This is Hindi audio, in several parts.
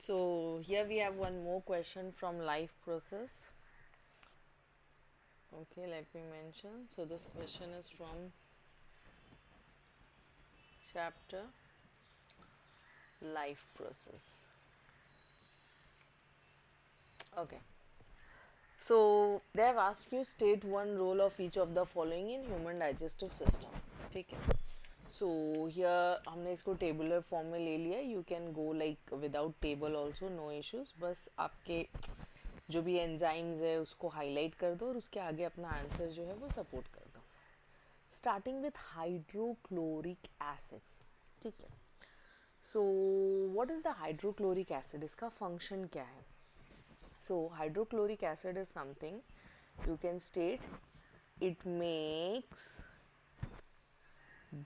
So here we have one more question from life process. Okay, let me mention. So this question is from chapter life process. Okay. So they have asked you state one role of each of the following in human digestive system. ठीक है. So here हमने इसको टेबुलर फॉर्म में ले लिया. You can go like without table also, no issues. बस आपके जो भी एंजाइम्स है उसको हाईलाइट कर दो और उसके आगे अपना आंसर जो है वो सपोर्ट कर दो. Starting with hydrochloric acid. ठीक है. So what is the hydrochloric acid? इसका फंक्शन क्या है? So hydrochloric acid is something you can state it makes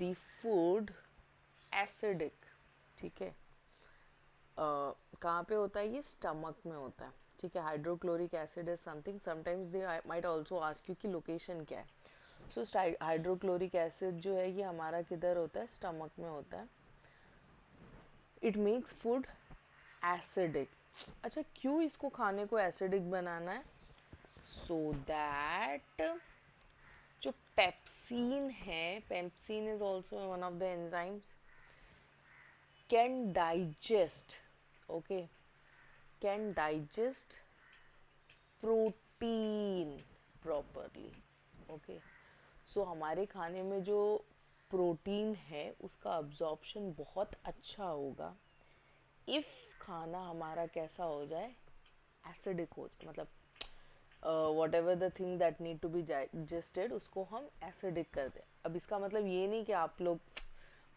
the food acidic. ठीक है. कहाँ पे होता है ये? स्टमक में होता है. ठीक है. Hydrochloric acid is something, sometimes they might also ask you कि लोकेशन क्या है. सो हाइड्रोक्लोरिक एसिड जो है ये हमारा किधर होता है? स्टमक में होता है. It makes food acidic. अच्छा, क्यों इसको खाने को एसिडिक बनाना है? सो दैट जो पेप्सिन है, pepsin is also one of the enzymes, can digest, okay, can digest protein properly. Okay. So हमारे खाने में जो प्रोटीन है उसका अब्जॉर्प्शन बहुत अच्छा होगा इफ़ खाना हमारा कैसा हो जाए? एसिडिक हो जाए. मतलब whatever the thing that need to be digested उसको हम एसिडिक कर दें. अब इसका मतलब ये नहीं कि आप लोग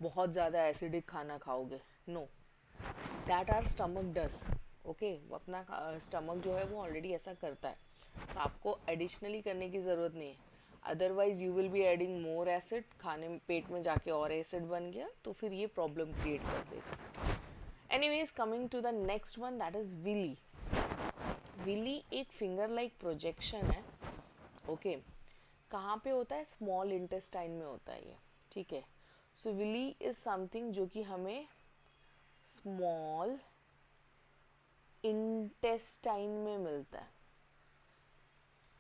बहुत ज़्यादा एसिडिक खाना खाओगे. No, that are stomach does. Okay. वो अपना स्टमक जो है वो ऑलरेडी ऐसा करता है, तो आपको एडिशनली करने की ज़रूरत नहीं है. Otherwise you will be adding more acid. खाने में पेट में जाके और एसिड बन गया तो फिर ये प्रॉब्लम क्रिएट कर देगा. Anyways, coming to the next one, that is villi. Villi एक फिंगर लाइक प्रोजेक्शन है. ओके. कहाँ पे होता है? स्मॉल इंटेस्टाइन में होता है ये. ठीक है. सो विली इज समथिंग जो कि हमें स्मॉल इंटेस्टाइन में मिलता है.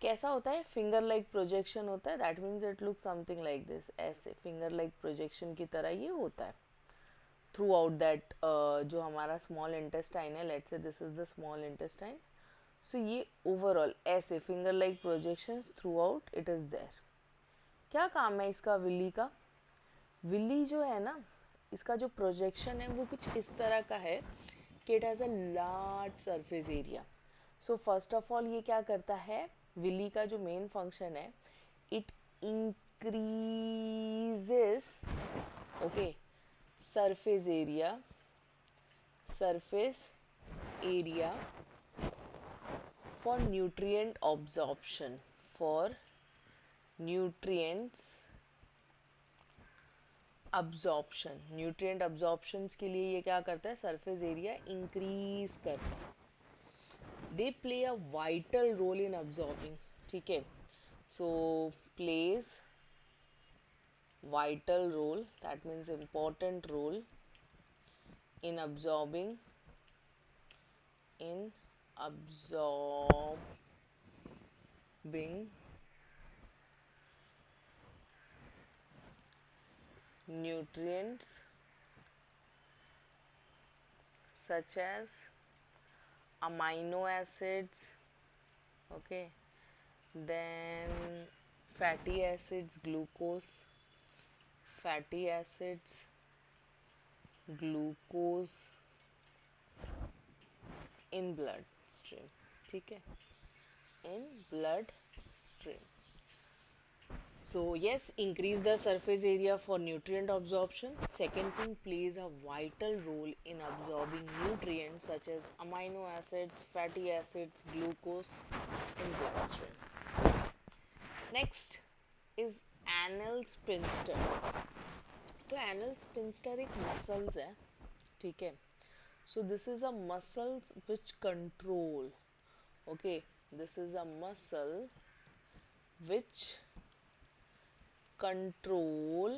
कैसा होता है? फिंगर लाइक प्रोजेक्शन होता है. That means it look something like this. ऐसे फिंगर लाइक प्रोजेक्शन की तरह ये होता है थ्रू आउट दैट जो हमारा स्मॉल इंटेस्टाइन है. Let's say this is the small intestine. So ये ओवरऑल ऐसे finger like projections throughout it is there. क्या काम है इसका विली का? विली जो है ना, इसका जो प्रोजेक्शन है वो कुछ इस तरह का है कि it has a large surface area. So first of all ये क्या करता है? विली का जो मेन फंक्शन है, it increases, okay, surface area, surface area for nutrient absorption, for nutrients absorption. nutrient absorptions के लिए ये क्या करता है? surface area increase करता है. they play a vital role in absorbing. ठीक है. so plays vital role, that means important role in absorbing, in absorbing nutrients such as amino acids, okay, then fatty acids, glucose, fatty acids, glucose in blood stream. ठीक है. in blood stream. So yes, increase the surface area for nutrient absorption. Second thing, plays a vital role in absorbing nutrients such as amino acids, fatty acids, glucose in bloodstream. Next is anal sphincter. तो एनल स्पिंस्टर एक मसल्स है. ठीक है. So this is a muscles which control, okay, this is a muscle which control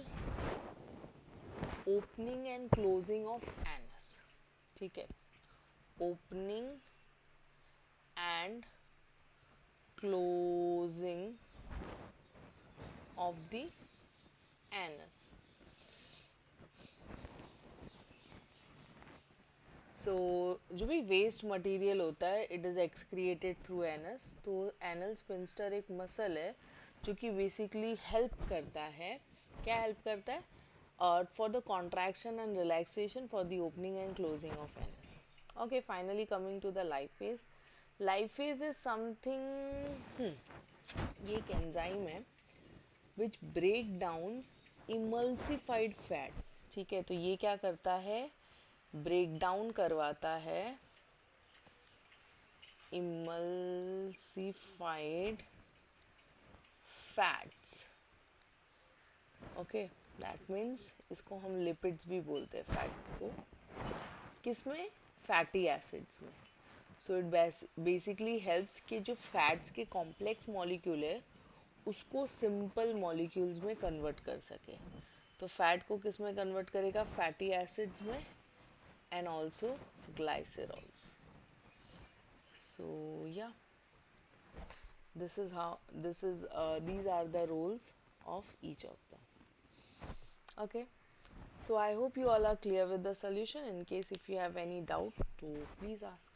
opening and closing of anus. ठीक है. opening and closing of the anus. सो जो भी वेस्ट मटेरियल होता है इट इज़ एक्सक्रिएटेड थ्रू एनस. तो एनल स्पिंस्टर एक मसल है जो कि बेसिकली हेल्प करता है. क्या हेल्प करता है? For the contraction and relaxation for the opening and closing of anus. Okay, finally coming to the lipase. Lipase is something, ये एक एंजाइम है which break downs emulsified fat. ठीक है, तो ये क्या करता है? ब्रेक डाउन करवाता है emulsified fats. Okay, that means इसको हम लिपिड्स भी बोलते हैं फैट्स को. किसमें? फैटी एसिड्स में. सो इट बेसिकली हेल्प्स कि जो फैट्स के कॉम्प्लेक्स मॉलिक्यूल है उसको सिंपल मॉलिक्यूल्स में कन्वर्ट कर सके. तो फैट को किस में कन्वर्ट करेगा? फैटी एसिड्स में and also glycerols. So yeah, these are the roles of each of them. Okay, so I hope you all are clear with the solution. In case if you have any doubt, so please ask.